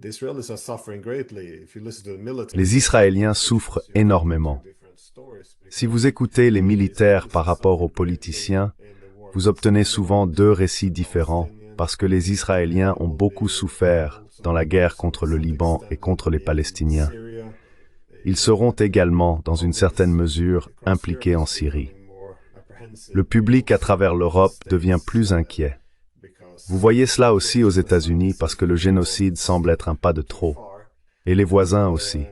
Les Israéliens souffrent énormément. Si vous écoutez les militaires par rapport aux politiciens, vous obtenez souvent deux récits différents parce que les Israéliens ont beaucoup souffert dans la guerre contre le Liban et contre les Palestiniens. Ils seront également, dans une certaine mesure, impliqués en Syrie. Le public à travers l'Europe devient plus inquiet. Vous voyez cela aussi aux États-Unis parce que le génocide semble être un pas de trop. Et les voisins aussi.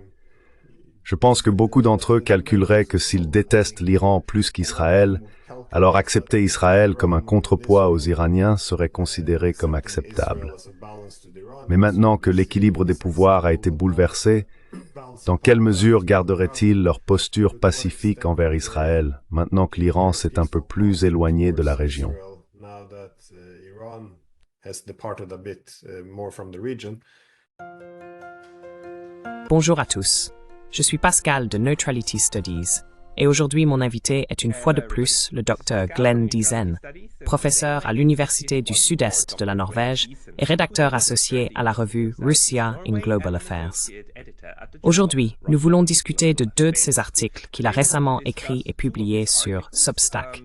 Je pense que beaucoup d'entre eux calculeraient que s'ils détestent l'Iran plus qu'Israël, alors accepter Israël comme un contrepoids aux Iraniens serait considéré comme acceptable. Mais maintenant que l'équilibre des pouvoirs a été bouleversé, dans quelle mesure garderaient-ils leur posture pacifique envers Israël, maintenant que l'Iran s'est un peu plus éloigné de la région? Bonjour à tous, je suis Pascal de Neutrality Studies et aujourd'hui mon invité est une fois de plus le Dr Glenn Diesen, professeur à l'Université du Sud-Est de la Norvège et rédacteur associé à la revue Russia in Global Affairs. Aujourd'hui, nous voulons discuter de deux de ses articles qu'il a récemment écrits et publiés sur Substack,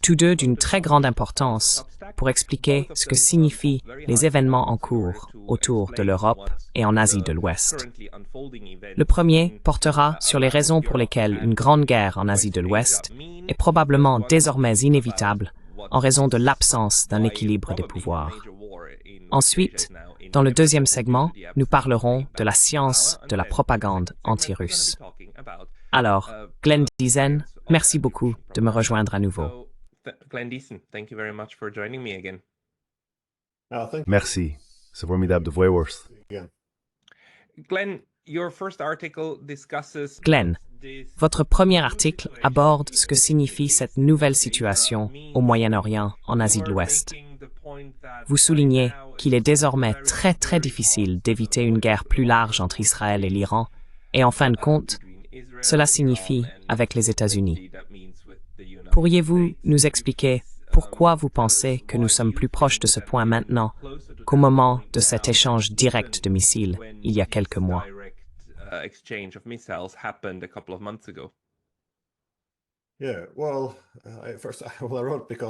tous deux d'une très grande importance pour expliquer ce que signifient les événements en cours autour de l'Europe et en Asie de l'Ouest. Le premier portera sur les raisons pour lesquelles une grande guerre en Asie de l'Ouest est probablement désormais inévitable en raison de l'absence d'un équilibre des pouvoirs. Ensuite, dans le deuxième segment, nous parlerons de la science de la propagande anti-russe. Alors, Glenn Diesen, merci beaucoup de me rejoindre à nouveau. Merci. C'est formidable de voir. Glenn, votre premier article aborde ce que signifie cette nouvelle situation au Moyen-Orient, en Asie de l'Ouest. Vous soulignez qu'il est désormais très difficile d'éviter une guerre plus large entre Israël et l'Iran, et en fin de compte, cela signifie avec les États-Unis. Pourriez-vous nous expliquer pourquoi vous pensez que nous sommes plus proches de ce point maintenant qu'au moment de cet échange direct de missiles il y a quelques mois?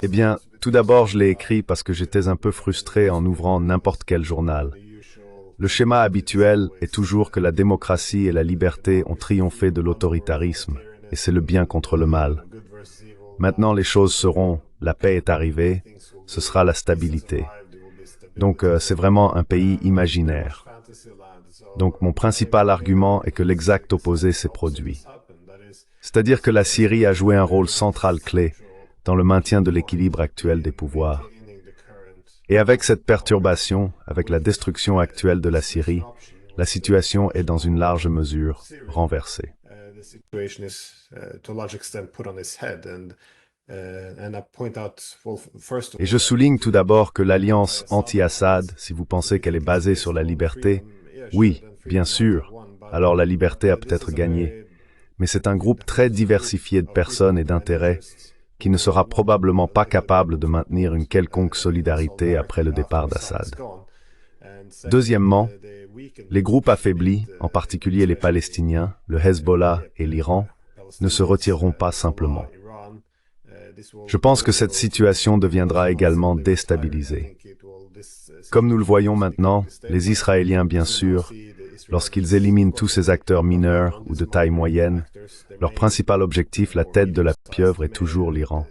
Eh bien, tout d'abord, je l'ai écrit parce que j'étais un peu frustré en ouvrant n'importe quel journal. Le schéma habituel est toujours que la démocratie et la liberté ont triomphé de l'autoritarisme, et c'est le bien contre le mal. Maintenant, les choses seront, la paix est arrivée, ce sera la stabilité. Donc, c'est vraiment un pays imaginaire. Donc, mon principal argument est que l'exact opposé s'est produit. C'est-à-dire que la Syrie a joué un rôle central clé dans le maintien de l'équilibre actuel des pouvoirs. Et avec cette perturbation, avec la destruction actuelle de la Syrie, la situation est dans une large mesure renversée. Et je souligne tout d'abord que l'alliance anti-Assad, si vous pensez qu'elle est basée sur la liberté, oui, bien sûr, alors la liberté a peut-être gagné. Mais c'est un groupe très diversifié de personnes et d'intérêts qui ne sera probablement pas capable de maintenir une quelconque solidarité après le départ d'Assad. Deuxièmement, les groupes affaiblis, en particulier les Palestiniens, le Hezbollah et l'Iran, ne se retireront pas simplement. Je pense que cette situation deviendra également déstabilisée. Comme nous le voyons maintenant, les Israéliens, bien sûr, lorsqu'ils éliminent tous ces acteurs mineurs ou de taille moyenne, leur principal objectif, la tête de la pieuvre, est toujours l'Iran.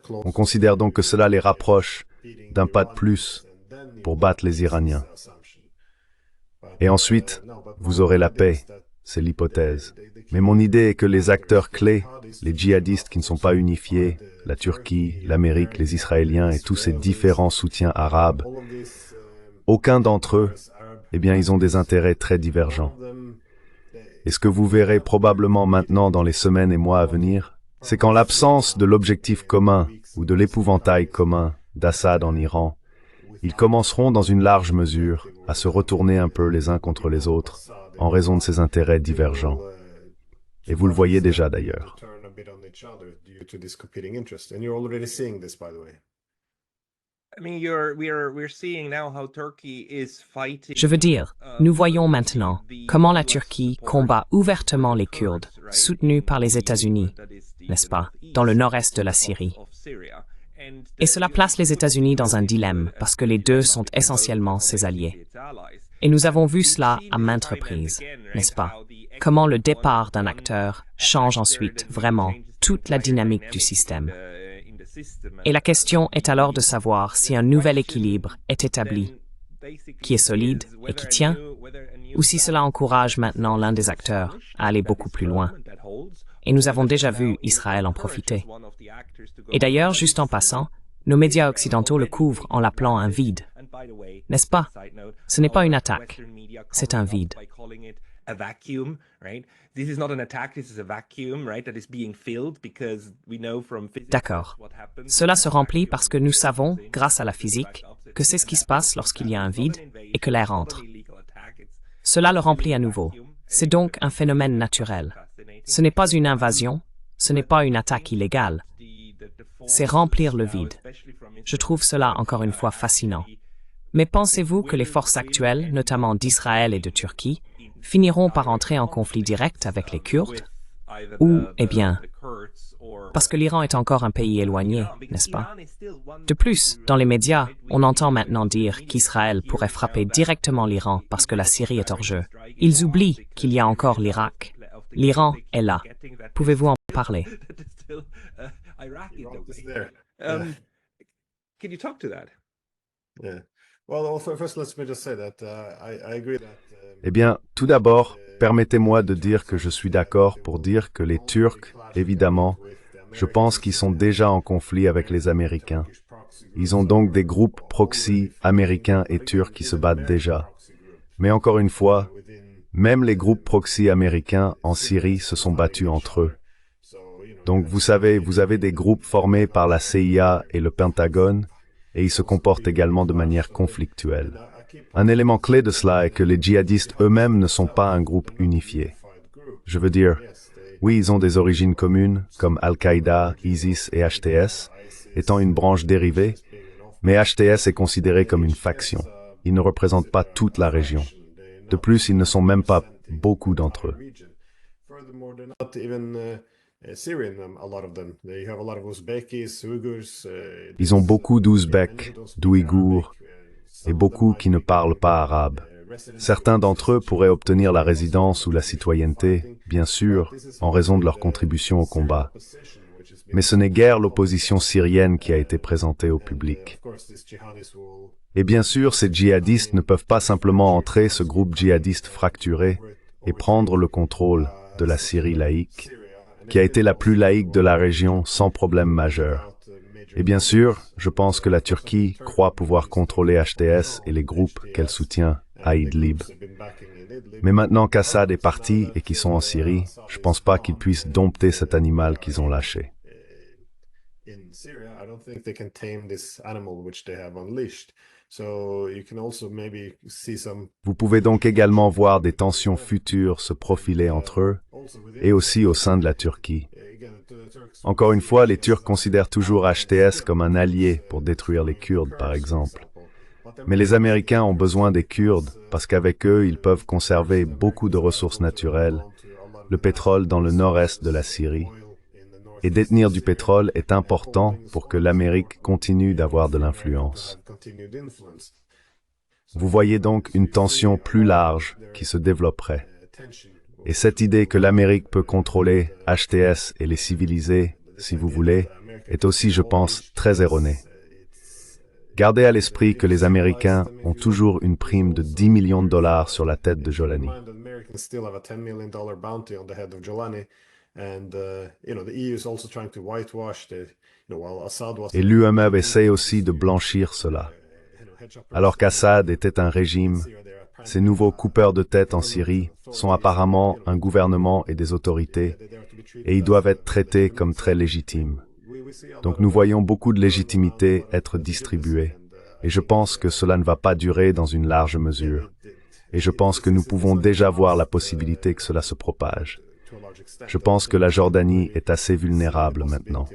On considère donc que cela les rapproche d'un pas de plus pour battre les Iraniens. Et ensuite, vous aurez la paix, c'est l'hypothèse. Mais mon idée est que les acteurs clés, les djihadistes qui ne sont pas unifiés, la Turquie, l'Amérique, les Israéliens et tous ces différents soutiens arabes, aucun d'entre eux, eh bien, ils ont des intérêts très divergents. Et ce que vous verrez probablement maintenant dans les semaines et mois à venir, c'est qu'en l'absence de l'objectif commun ou de l'épouvantail commun d'Assad en Iran, ils commenceront dans une large mesure à se retourner un peu les uns contre les autres en raison de ces intérêts divergents. Et vous le voyez déjà d'ailleurs. Je veux dire, nous voyons maintenant comment la Turquie combat ouvertement les Kurdes, soutenus par les États-Unis, n'est-ce pas, dans le nord-est de la Syrie. Et cela place les États-Unis dans un dilemme, parce que les deux sont essentiellement ses alliés. Et nous avons vu cela à maintes reprises, n'est-ce pas? Comment le départ d'un acteur change ensuite vraiment toute la dynamique du système. Et la question est alors de savoir si un nouvel équilibre est établi, qui est solide et qui tient, ou si cela encourage maintenant l'un des acteurs à aller beaucoup plus loin. Et nous avons déjà vu Israël en profiter. Et d'ailleurs, juste en passant, nos médias occidentaux le couvrent en l'appelant un vide. N'est-ce pas? Ce n'est pas une attaque, c'est un vide. D'accord. Cela se remplit parce que nous savons, grâce à la physique, que c'est ce qui se passe lorsqu'il y a un vide et que l'air entre. Cela le remplit à nouveau. C'est donc un phénomène naturel. Ce n'est pas une invasion, ce n'est pas une attaque illégale. C'est remplir le vide. Je trouve cela encore une fois fascinant. Mais pensez-vous que les forces actuelles, notamment d'Israël et de Turquie, finiront par entrer en conflit direct avec les Kurdes? Ou, eh bien, parce que l'Iran est encore un pays éloigné, n'est-ce pas? De plus, dans les médias, on entend maintenant dire qu'Israël pourrait frapper directement l'Iran parce que la Syrie est hors jeu. Ils oublient qu'il y a encore l'Irak. L'Iran est là. Pouvez-vous en parler? Eh bien, tout d'abord, permettez-moi de dire que je suis d'accord pour dire que les Turcs, évidemment, je pense qu'ils sont déjà en conflit avec les Américains. Ils ont donc des groupes proxy américains et turcs qui se battent déjà. Mais encore une fois, même les groupes proxy américains en Syrie se sont battus entre eux. Donc vous savez, vous avez des groupes formés par la CIA et le Pentagone, et ils se comportent également de manière conflictuelle. Un élément clé de cela est que les djihadistes eux-mêmes ne sont pas un groupe unifié. Je veux dire, oui, ils ont des origines communes, comme Al-Qaïda, ISIS et HTS, étant une branche dérivée, mais HTS est considéré comme une faction. Ils ne représentent pas toute la région. De plus, ils ne sont même pas beaucoup d'entre eux. Ils ont beaucoup d'Ouzbeks, d'Ouïghours, et beaucoup qui ne parlent pas arabe. Certains d'entre eux pourraient obtenir la résidence ou la citoyenneté, bien sûr, en raison de leur contribution au combat. Mais ce n'est guère l'opposition syrienne qui a été présentée au public. Et bien sûr, ces djihadistes ne peuvent pas simplement entrer ce groupe djihadiste fracturé et prendre le contrôle de la Syrie laïque, qui a été la plus laïque de la région sans problème majeur. Et bien sûr, je pense que la Turquie croit pouvoir contrôler HTS et les groupes qu'elle soutient à Idlib. Mais maintenant qu'Assad est parti et qu'ils sont en Syrie, je ne pense pas qu'ils puissent dompter cet animal qu'ils ont lâché. Vous pouvez donc également voir des tensions futures se profiler entre eux et aussi au sein de la Turquie. Encore une fois, les Turcs considèrent toujours HTS comme un allié pour détruire les Kurdes, par exemple. Mais les Américains ont besoin des Kurdes parce qu'avec eux, ils peuvent conserver beaucoup de ressources naturelles, le pétrole dans le nord-est de la Syrie. Et détenir du pétrole est important pour que l'Amérique continue d'avoir de l'influence. Vous voyez donc une tension plus large qui se développerait. Et cette idée que l'Amérique peut contrôler HTS et les civiliser, si vous voulez, est aussi, je pense, très erronée. Gardez à l'esprit que les Américains ont toujours une prime de 10 millions de dollars sur la tête de Jolani. Et l'UME essaie aussi de blanchir cela. Alors qu'Assad était un régime, ces nouveaux coupeurs de tête en Syrie sont apparemment un gouvernement et des autorités, et ils doivent être traités comme très légitimes. Donc nous voyons beaucoup de légitimité être distribuée, et je pense que cela ne va pas durer dans une large mesure. Et je pense que nous pouvons déjà voir la possibilité que cela se propage. Je pense que la Jordanie est assez vulnérable maintenant.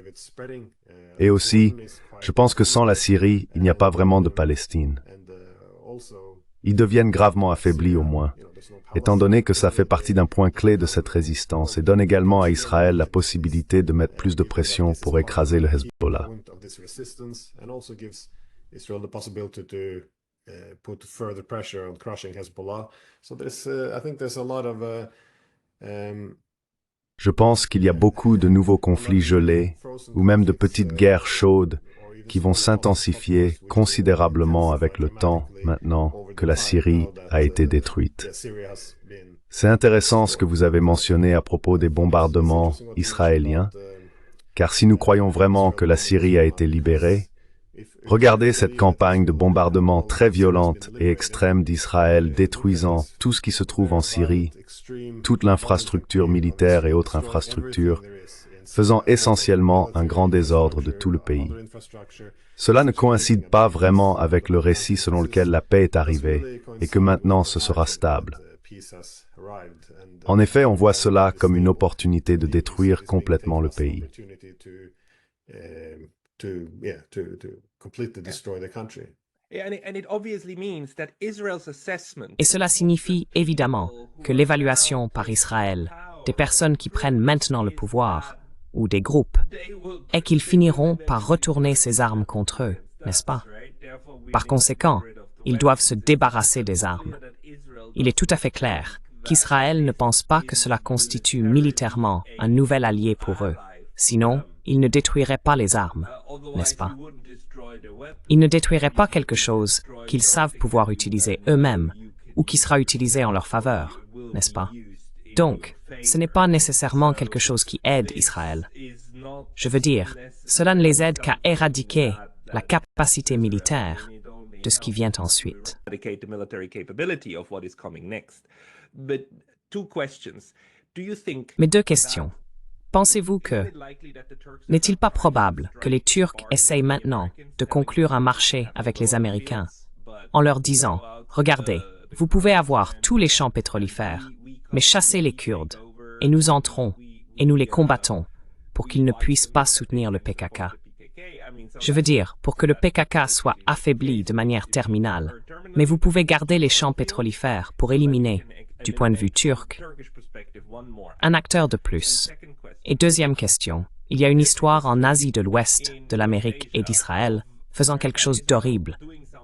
Et aussi, je pense que sans la Syrie, il n'y a pas vraiment de Palestine. Ils deviennent gravement affaiblis au moins, étant donné que ça fait partie d'un point clé de cette résistance et donne également à Israël la possibilité de mettre plus de pression pour écraser le Hezbollah. Je pense qu'il y a beaucoup de nouveaux conflits gelés, ou même de petites guerres chaudes, qui vont s'intensifier considérablement avec le temps, maintenant que la Syrie a été détruite. C'est intéressant ce que vous avez mentionné à propos des bombardements israéliens, car si nous croyons vraiment que la Syrie a été libérée, regardez cette campagne de bombardement très violente et extrême d'Israël détruisant tout ce qui se trouve en Syrie, toute l'infrastructure militaire et autres infrastructures, faisant essentiellement un grand désordre de tout le pays. Cela ne coïncide pas vraiment avec le récit selon lequel la paix est arrivée et que maintenant ce sera stable. En effet, on voit cela comme une opportunité de détruire complètement le pays. Et cela signifie évidemment que l'évaluation par Israël des personnes qui prennent maintenant le pouvoir, ou des groupes, est qu'ils finiront par retourner ces armes contre eux, n'est-ce pas? Par conséquent, ils doivent se débarrasser des armes. Il est tout à fait clair qu'Israël ne pense pas que cela constitue militairement un nouvel allié pour eux. Sinon, ils ne détruiraient pas les armes, n'est-ce pas? Ils ne détruiraient pas quelque chose qu'ils savent pouvoir utiliser eux-mêmes ou qui sera utilisé en leur faveur, n'est-ce pas? Donc, ce n'est pas nécessairement quelque chose qui aide Israël. Je veux dire, cela ne les aide qu'à éradiquer la capacité militaire de ce qui vient ensuite. Mais deux questions. Pensez-vous que n'est-il pas probable que les Turcs essayent maintenant de conclure un marché avec les Américains en leur disant « Regardez, vous pouvez avoir tous les champs pétrolifères, mais chassez les Kurdes, et nous entrons, et nous les combattons, pour qu'ils ne puissent pas soutenir le PKK. » Je veux dire, pour que le PKK soit affaibli de manière terminale, mais vous pouvez garder les champs pétrolifères pour éliminer, du point de vue turc, un acteur de plus. Et deuxième question, il y a une histoire en Asie de l'Ouest, de l'Amérique et d'Israël, faisant quelque chose d'horrible,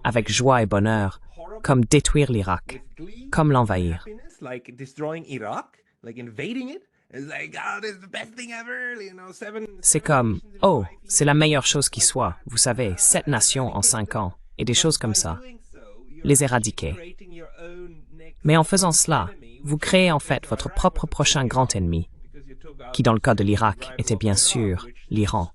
avec joie et bonheur, comme détruire l'Irak, comme l'envahir. C'est comme, oh, c'est la meilleure chose qui soit, vous savez, 7 nations en 5 ans, et des choses comme ça. Les éradiquer. Mais en faisant cela, vous créez en fait votre propre prochain grand ennemi, qui dans le cas de l'Irak était bien sûr l'Iran.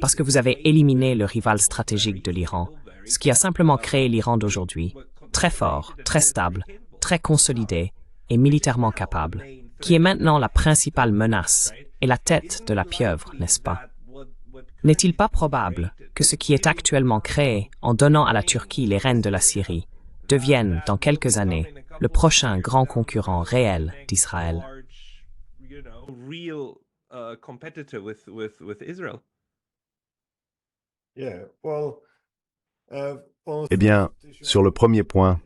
Parce que vous avez éliminé le rival stratégique de l'Iran, ce qui a simplement créé l'Iran d'aujourd'hui, très fort, très stable, très consolidé et militairement capable, qui est maintenant la principale menace et la tête de la pieuvre, n'est-ce pas? N'est-il pas probable que ce qui est actuellement créé en donnant à la Turquie les rênes de la Syrie devienne, dans quelques années, le prochain grand concurrent réel d'Israël? Eh bien, sur le premier point,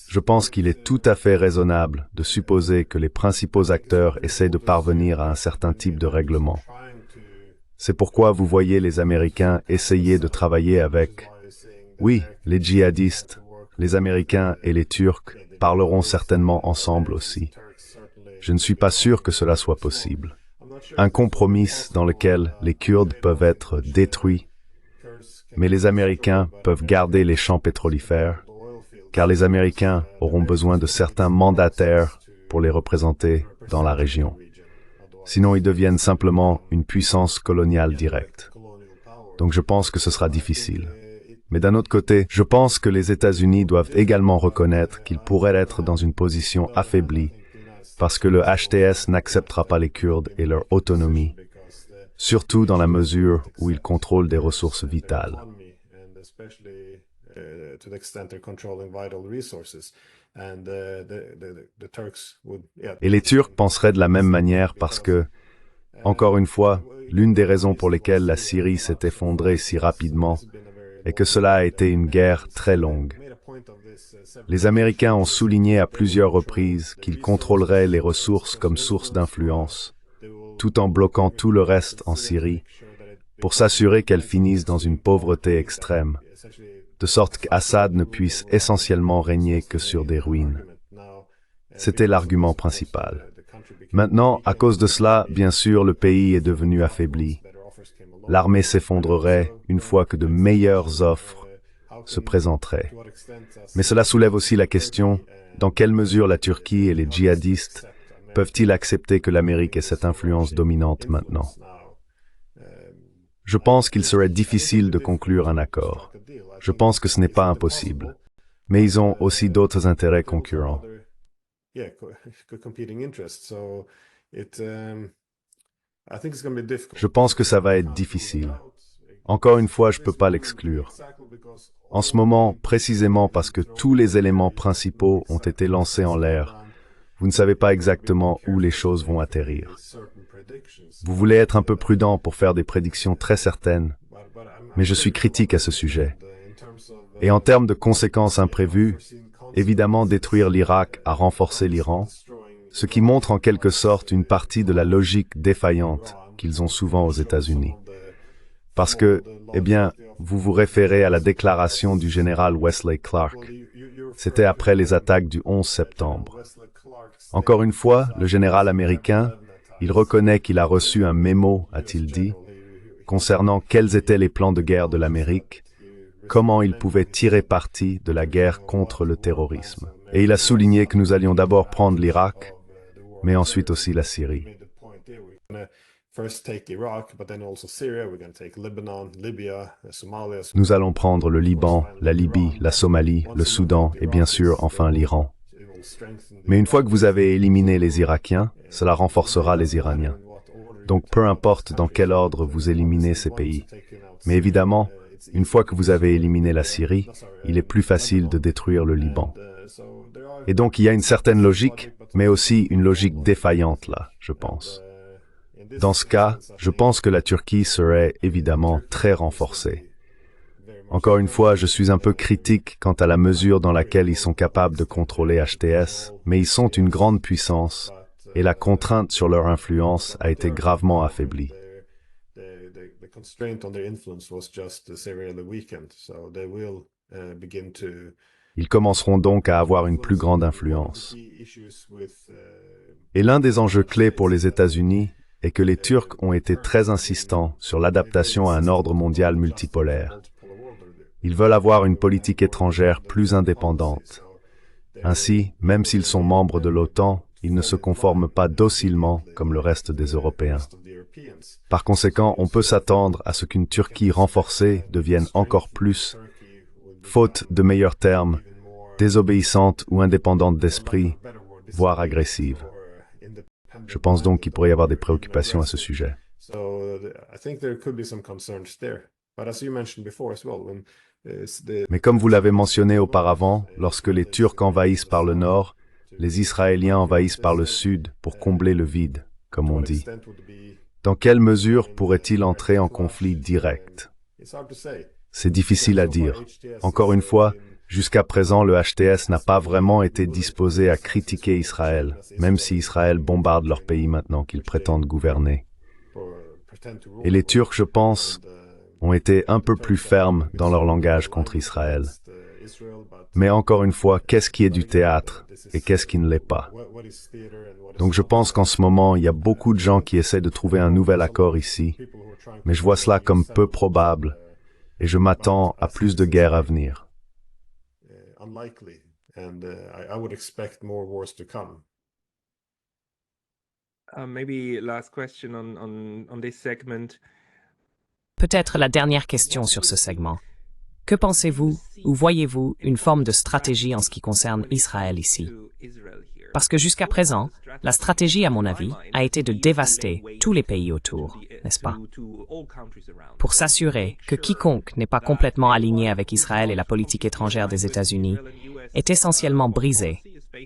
je pense qu'il est tout à fait raisonnable de supposer que les principaux acteurs essaient de parvenir à un certain type de règlement. C'est pourquoi vous voyez les Américains essayer de travailler avec, oui, les djihadistes, les Américains et les Turcs parleront certainement ensemble aussi. Je ne suis pas sûr que cela soit possible. Un compromis dans lequel les Kurdes peuvent être détruits, mais les Américains peuvent garder les champs pétrolifères, car les Américains auront besoin de certains mandataires pour les représenter dans la région. Sinon, ils deviennent simplement une puissance coloniale directe. Donc je pense que ce sera difficile. Mais d'un autre côté, je pense que les États-Unis doivent également reconnaître qu'ils pourraient être dans une position affaiblie parce que le HTS n'acceptera pas les Kurdes et leur autonomie, surtout dans la mesure où ils contrôlent des ressources vitales. Et les Turcs penseraient de la même manière parce que, encore une fois, l'une des raisons pour lesquelles la Syrie s'est effondrée si rapidement est que cela a été une guerre très longue. Les Américains ont souligné à plusieurs reprises qu'ils contrôleraient les ressources comme source d'influence, tout en bloquant tout le reste en Syrie, pour s'assurer qu'elles finissent dans une pauvreté extrême, de sorte qu'Assad ne puisse essentiellement régner que sur des ruines. C'était l'argument principal. Maintenant, à cause de cela, bien sûr, le pays est devenu affaibli. L'armée s'effondrerait une fois que de meilleures offres se présenteraient. Mais cela soulève aussi la question, dans quelle mesure la Turquie et les djihadistes peuvent-ils accepter que l'Amérique ait cette influence dominante maintenant? Je pense qu'il serait difficile de conclure un accord. Je pense que ce n'est pas impossible. Mais ils ont aussi d'autres intérêts concurrents. Je pense que ça va être difficile. Encore une fois, je ne peux pas l'exclure. En ce moment, précisément parce que tous les éléments principaux ont été lancés en l'air, vous ne savez pas exactement où les choses vont atterrir. Vous voulez être un peu prudent pour faire des prédictions très certaines, mais je suis critique à ce sujet. Et en termes de conséquences imprévues, évidemment détruire l'Irak a renforcé l'Iran, ce qui montre en quelque sorte une partie de la logique défaillante qu'ils ont souvent aux États-Unis. Parce que, eh bien, vous vous référez à la déclaration du général Wesley Clark. C'était après les attaques du 11 septembre. Encore une fois, le général américain, il reconnaît qu'il a reçu un mémo, a-t-il dit, concernant quels étaient les plans de guerre de l'Amérique, comment il pouvait tirer parti de la guerre contre le terrorisme. Et il a souligné que nous allions d'abord prendre l'Irak, mais ensuite aussi la Syrie. Nous allons prendre le Liban, la Libye, la Somalie, le Soudan et bien sûr enfin l'Iran. Mais une fois que vous avez éliminé les Irakiens, cela renforcera les Iraniens. Donc peu importe dans quel ordre vous éliminez ces pays. Mais évidemment, une fois que vous avez éliminé la Syrie, il est plus facile de détruire le Liban. Et donc il y a une certaine logique, mais aussi une logique défaillante là, je pense. Dans ce cas, je pense que la Turquie serait évidemment très renforcée. Encore une fois, je suis un peu critique quant à la mesure dans laquelle ils sont capables de contrôler HTS, mais ils sont une grande puissance, et la contrainte sur leur influence a été gravement affaiblie. Ils commenceront donc à avoir une plus grande influence. Et l'un des enjeux clés pour les États-Unis est que les Turcs ont été très insistants sur l'adaptation à un ordre mondial multipolaire. Ils veulent avoir une politique étrangère plus indépendante. Ainsi, même s'ils sont membres de l'OTAN, ils ne se conforment pas docilement comme le reste des Européens. Par conséquent, on peut s'attendre à ce qu'une Turquie renforcée devienne encore plus, faute de meilleurs termes, désobéissante ou indépendante d'esprit, voire agressive. Je pense donc qu'il pourrait y avoir des préoccupations à ce sujet. Mais comme vous l'avez mentionné auparavant, lorsque les Turcs envahissent par le nord, les Israéliens envahissent par le sud pour combler le vide, comme on dit. Dans quelle mesure pourrait-il entrer en conflit direct? C'est difficile à dire. Encore une fois, jusqu'à présent, le HTS n'a pas vraiment été disposé à critiquer Israël, même si Israël bombarde leur pays maintenant qu'ils prétendent gouverner. Et les Turcs, je pense, ont été un peu plus fermes dans leur langage contre Israël. Mais encore une fois, qu'est-ce qui est du théâtre et qu'est-ce qui ne l'est pas? Donc je pense qu'en ce moment, il y a beaucoup de gens qui essaient de trouver un nouvel accord ici, mais je vois cela comme peu probable et je m'attends à plus de guerres à venir. Maybe last question on this segment. Peut-être la dernière question sur ce segment. Que pensez-vous ou voyez-vous une forme de stratégie en ce qui concerne Israël ici? Parce que jusqu'à présent, la stratégie, à mon avis, a été de dévaster tous les pays autour, n'est-ce pas? Pour s'assurer que quiconque n'est pas complètement aligné avec Israël et la politique étrangère des États-Unis est essentiellement brisé,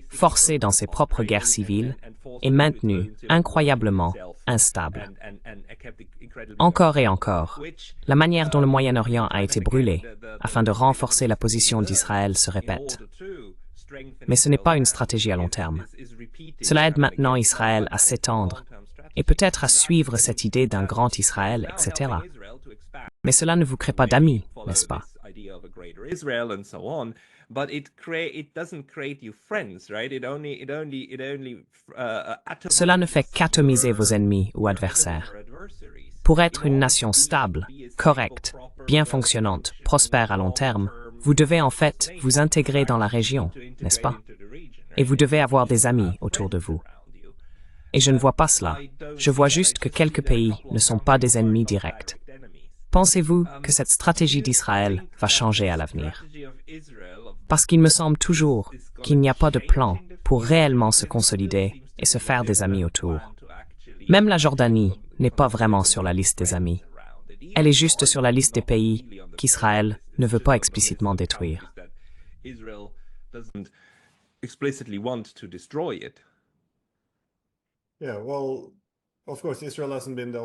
forcé dans ses propres guerres civiles et maintenu incroyablement instable. Encore et encore, la manière dont le Moyen-Orient a été brûlé afin de renforcer la position d'Israël se répète. Mais ce n'est pas une stratégie à long terme. Cela aide maintenant Israël à s'étendre et peut-être à suivre cette idée d'un grand Israël, etc. Mais cela ne vous crée pas d'amis, n'est-ce pas? Cela ne fait qu'atomiser vos ennemis ou adversaires. Pour être une nation stable, correcte, bien fonctionnante, prospère à long terme, vous devez en fait vous intégrer dans la région, n'est-ce pas? Et vous devez avoir des amis autour de vous. Et je ne vois pas cela. Je vois juste que quelques pays ne sont pas des ennemis directs. Pensez-vous que cette stratégie d'Israël va changer à l'avenir? Parce qu'il me semble toujours qu'il n'y a pas de plan pour réellement se consolider et se faire des amis autour. Même la Jordanie n'est pas vraiment sur la liste des amis. Elle est juste sur la liste des pays qu'Israël ne veut pas explicitement détruire.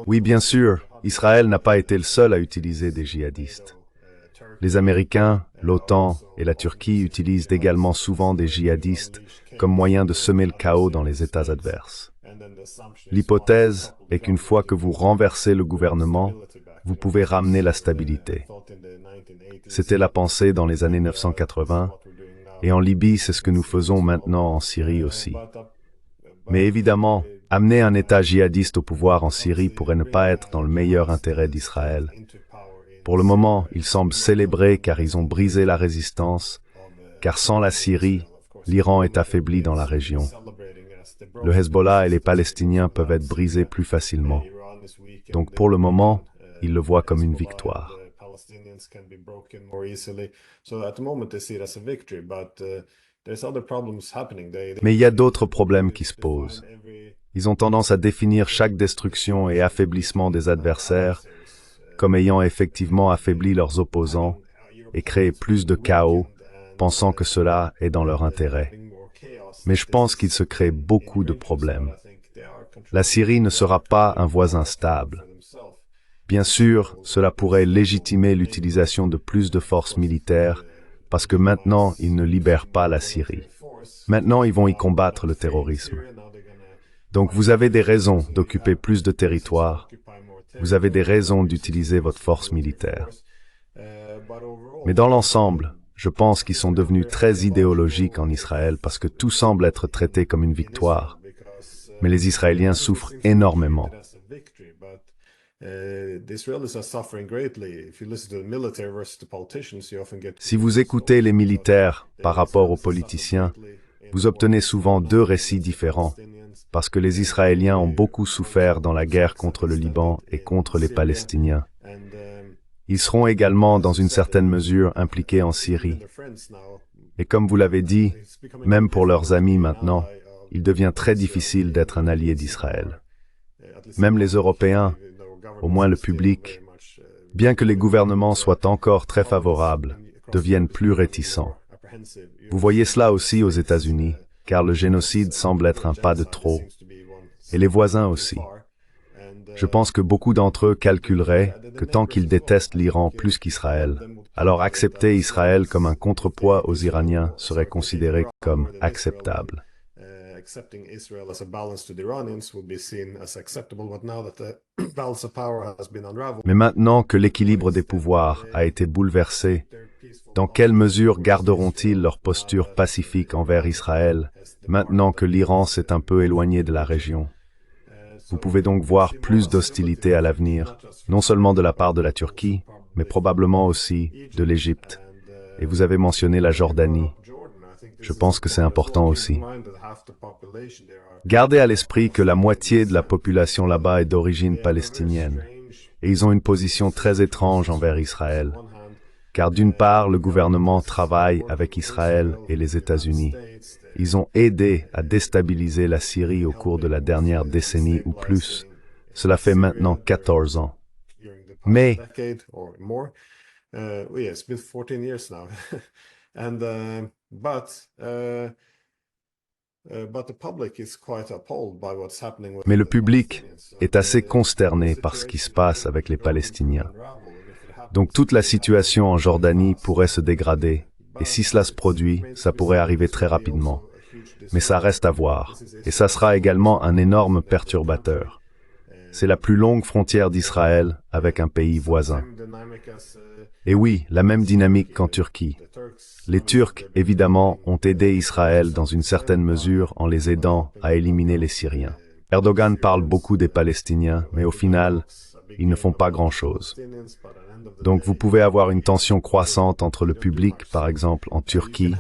Oui, bien sûr, Israël n'a pas été le seul à utiliser des djihadistes. Les Américains, l'OTAN et la Turquie utilisent également souvent des djihadistes comme moyen de semer le chaos dans les États adverses. L'hypothèse est qu'une fois que vous renversez le gouvernement, vous pouvez ramener la stabilité. C'était la pensée dans les années 1980, et en Libye, c'est ce que nous faisons maintenant en Syrie aussi. Mais évidemment, amener un État djihadiste au pouvoir en Syrie pourrait ne pas être dans le meilleur intérêt d'Israël. Pour le moment, ils semblent célébrer car ils ont brisé la résistance, car sans la Syrie, l'Iran est affaibli dans la région. Le Hezbollah et les Palestiniens peuvent être brisés plus facilement. Donc pour le moment, ils le voient comme une victoire. Mais il y a d'autres problèmes qui se posent. Ils ont tendance à définir chaque destruction et affaiblissement des adversaires comme ayant effectivement affaibli leurs opposants et créé plus de chaos, pensant que cela est dans leur intérêt. Mais je pense qu'il se crée beaucoup de problèmes. La Syrie ne sera pas un voisin stable. Bien sûr, cela pourrait légitimer l'utilisation de plus de forces militaires, parce que maintenant, ils ne libèrent pas la Syrie. Maintenant, ils vont y combattre le terrorisme. Donc vous avez des raisons d'occuper plus de territoire. Vous avez des raisons d'utiliser votre force militaire. Mais dans l'ensemble, je pense qu'ils sont devenus très idéologiques en Israël parce que tout semble être traité comme une victoire. Mais les Israéliens souffrent énormément. Si vous écoutez les militaires par rapport aux politiciens, vous obtenez souvent deux récits différents, parce que les Israéliens ont beaucoup souffert dans la guerre contre le Liban et contre les Palestiniens. Ils seront également, dans une certaine mesure, impliqués en Syrie. Et comme vous l'avez dit, même pour leurs amis maintenant, il devient très difficile d'être un allié d'Israël. Même les Européens, au moins le public, bien que les gouvernements soient encore très favorables, deviennent plus réticents. Vous voyez cela aussi aux États-Unis, car le génocide semble être un pas de trop, et les voisins aussi. Je pense que beaucoup d'entre eux calculeraient que tant qu'ils détestent l'Iran plus qu'Israël, alors accepter Israël comme un contrepoids aux Iraniens serait considéré comme acceptable. Mais maintenant que l'équilibre des pouvoirs a été bouleversé, dans quelle mesure garderont-ils leur posture pacifique envers Israël, maintenant que l'Iran s'est un peu éloigné de la région? Vous pouvez donc voir plus d'hostilité à l'avenir, non seulement de la part de la Turquie, mais probablement aussi de l'Égypte. Et vous avez mentionné la Jordanie. Je pense que c'est important aussi. Gardez à l'esprit que la moitié de la population là-bas est d'origine palestinienne, et ils ont une position très étrange envers Israël. Car d'une part, le gouvernement travaille avec Israël et les États-Unis. Ils ont aidé à déstabiliser la Syrie au cours de la dernière décennie ou plus. Cela fait maintenant 14 ans. Mais Mais le public est assez consterné par ce qui se passe avec les Palestiniens. Donc toute la situation en Jordanie pourrait se dégrader, et si cela se produit, ça pourrait arriver très rapidement. Mais ça reste à voir, et ça sera également un énorme perturbateur. C'est la plus longue frontière d'Israël avec un pays voisin. Et oui, la même dynamique qu'en Turquie. Les Turcs, évidemment, ont aidé Israël dans une certaine mesure en les aidant à éliminer les Syriens. Erdogan parle beaucoup des Palestiniens, mais au final, ils ne font pas grand-chose. Donc vous pouvez avoir une tension croissante entre le public, par exemple en Turquie,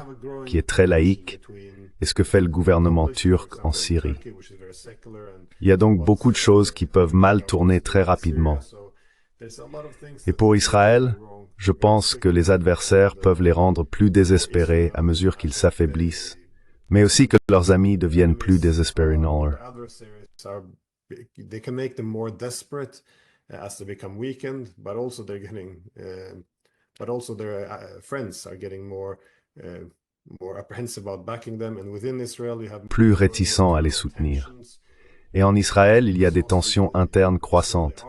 qui est très laïque, et ce que fait le gouvernement turc en Syrie. Il y a donc beaucoup de choses qui peuvent mal tourner très rapidement. Et pour Israël, je pense que les adversaires peuvent les rendre plus désespérés à mesure qu'ils s'affaiblissent, mais aussi que leurs amis deviennent plus désespérés non eux. As they become weakened, but also they're getting, but also their friends are getting more apprehensive about backing them. And within Israel, you have plus réticents à les soutenir. Et en Israël, il y a des tensions internes croissantes.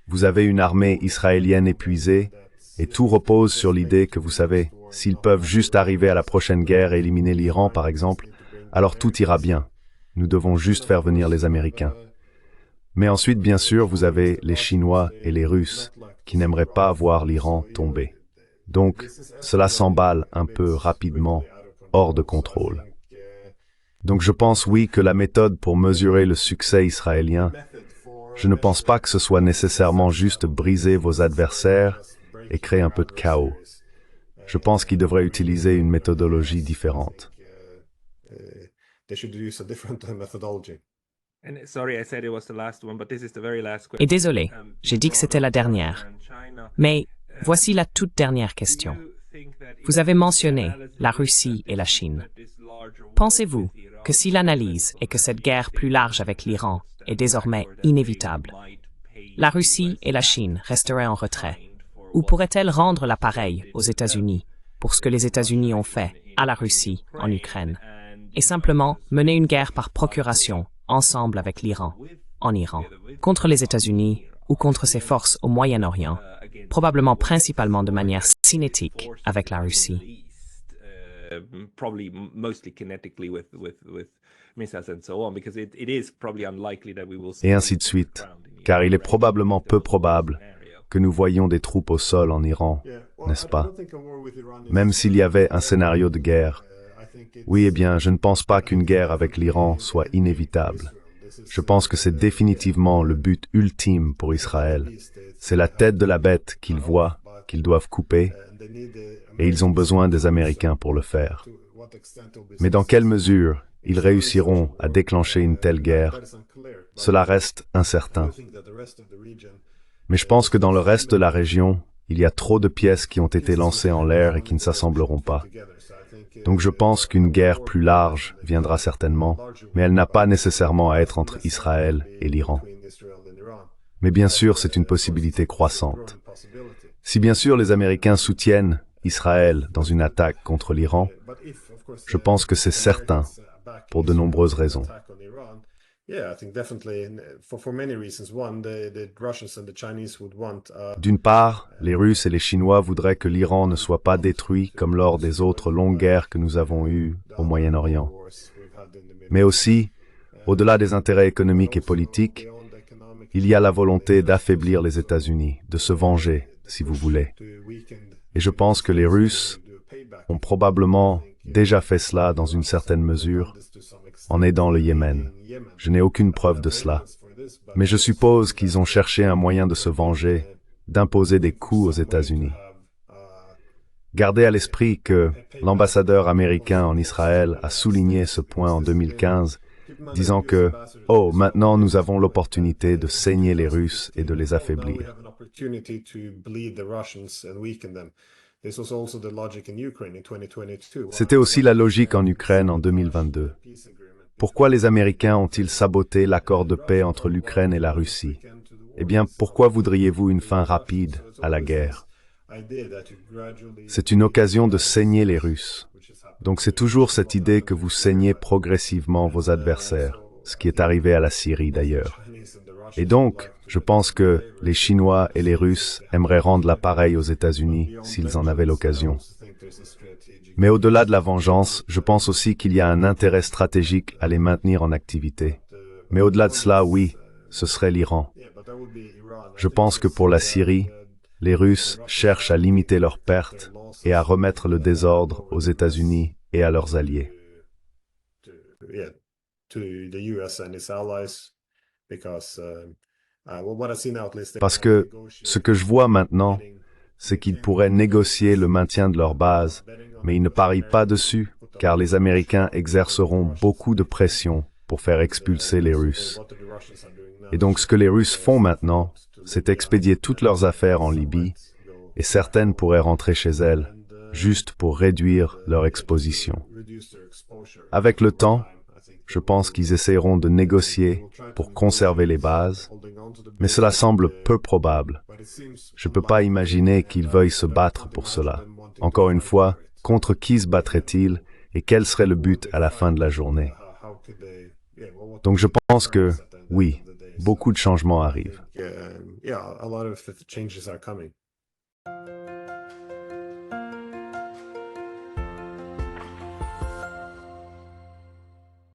Vous avez une armée israélienne épuisée, et tout repose sur l'idée que, vous savez, s'ils peuvent juste arriver à la prochaine guerre et éliminer l'Iran, par exemple, alors tout ira bien. Nous devons juste faire venir les Américains. Mais ensuite, bien sûr, vous avez les Chinois et les Russes qui n'aimeraient pas voir l'Iran tomber. Donc, cela s'emballe un peu rapidement, hors de contrôle. Donc je pense, oui, que la méthode pour mesurer le succès israélien, je ne pense pas que ce soit nécessairement juste briser vos adversaires et créer un peu de chaos. Je pense qu'ils devraient utiliser une méthodologie différente. Et désolé, j'ai dit que c'était la dernière. Mais voici la toute dernière question. Vous avez mentionné la Russie et la Chine. Pensez-vous que si l'analyse est que cette guerre plus large avec l'Iran est désormais inévitable, la Russie et la Chine resteraient en retrait? Ou pourraient-elles rendre l'appareil aux États-Unis pour ce que les États-Unis ont fait à la Russie en Ukraine et simplement mener une guerre par procuration ensemble avec l'Iran, en Iran, contre les États-Unis ou contre ses forces au Moyen-Orient, probablement principalement de manière cinétique avec la Russie. Et ainsi de suite, car il est probablement peu probable que nous voyions des troupes au sol en Iran, n'est-ce pas? Même s'il y avait un scénario de guerre. Oui, eh bien, je ne pense pas qu'une guerre avec l'Iran soit inévitable. Je pense que c'est définitivement le but ultime pour Israël. C'est la tête de la bête qu'ils voient, qu'ils doivent couper, et ils ont besoin des Américains pour le faire. Mais dans quelle mesure ils réussiront à déclencher une telle guerre? Cela reste incertain. Mais je pense que dans le reste de la région, il y a trop de pièces qui ont été lancées en l'air et qui ne s'assembleront pas. Donc je pense qu'une guerre plus large viendra certainement, mais elle n'a pas nécessairement à être entre Israël et l'Iran. Mais bien sûr, c'est une possibilité croissante. Si bien sûr les Américains soutiennent Israël dans une attaque contre l'Iran, je pense que c'est certain, pour de nombreuses raisons. D'une part, les Russes et les Chinois voudraient que l'Iran ne soit pas détruit comme lors des autres longues guerres que nous avons eues au Moyen-Orient. Mais aussi, au-delà des intérêts économiques et politiques, il y a la volonté d'affaiblir les États-Unis, de se venger, si vous voulez. Et je pense que les Russes ont probablement déjà fait cela dans une certaine mesure, en aidant le Yémen. Je n'ai aucune preuve de cela. Mais je suppose qu'ils ont cherché un moyen de se venger, d'imposer des coups aux États-Unis. Gardez à l'esprit que l'ambassadeur américain en Israël a souligné ce point en 2015, disant que « Oh, maintenant nous avons l'opportunité de saigner les Russes et de les affaiblir. » C'était aussi la logique en Ukraine en 2022. Pourquoi les Américains ont-ils saboté l'accord de paix entre l'Ukraine et la Russie? Eh bien, pourquoi voudriez-vous une fin rapide à la guerre? C'est une occasion de saigner les Russes. Donc c'est toujours cette idée que vous saignez progressivement vos adversaires, ce qui est arrivé à la Syrie d'ailleurs. Et donc, je pense que les Chinois et les Russes aimeraient rendre l'appareil aux États-Unis s'ils en avaient l'occasion. Mais au-delà de la vengeance, je pense aussi qu'il y a un intérêt stratégique à les maintenir en activité. Mais au-delà de cela, oui, ce serait l'Iran. Je pense que pour la Syrie, les Russes cherchent à limiter leurs pertes et à remettre le désordre aux États-Unis et à leurs alliés. Parce que ce que je vois maintenant, c'est qu'ils pourraient négocier le maintien de leur base, mais ils ne parient pas dessus, car les Américains exerceront beaucoup de pression pour faire expulser les Russes. Et donc ce que les Russes font maintenant, c'est expédier toutes leurs affaires en Libye, et certaines pourraient rentrer chez elles, juste pour réduire leur exposition. Avec le temps, je pense qu'ils essaieront de négocier pour conserver les bases, mais cela semble peu probable. Je ne peux pas imaginer qu'ils veuillent se battre pour cela. Encore une fois, contre qui se battraient-ils et quel serait le but à la fin de la journée? Donc je pense que, oui, beaucoup de changements arrivent.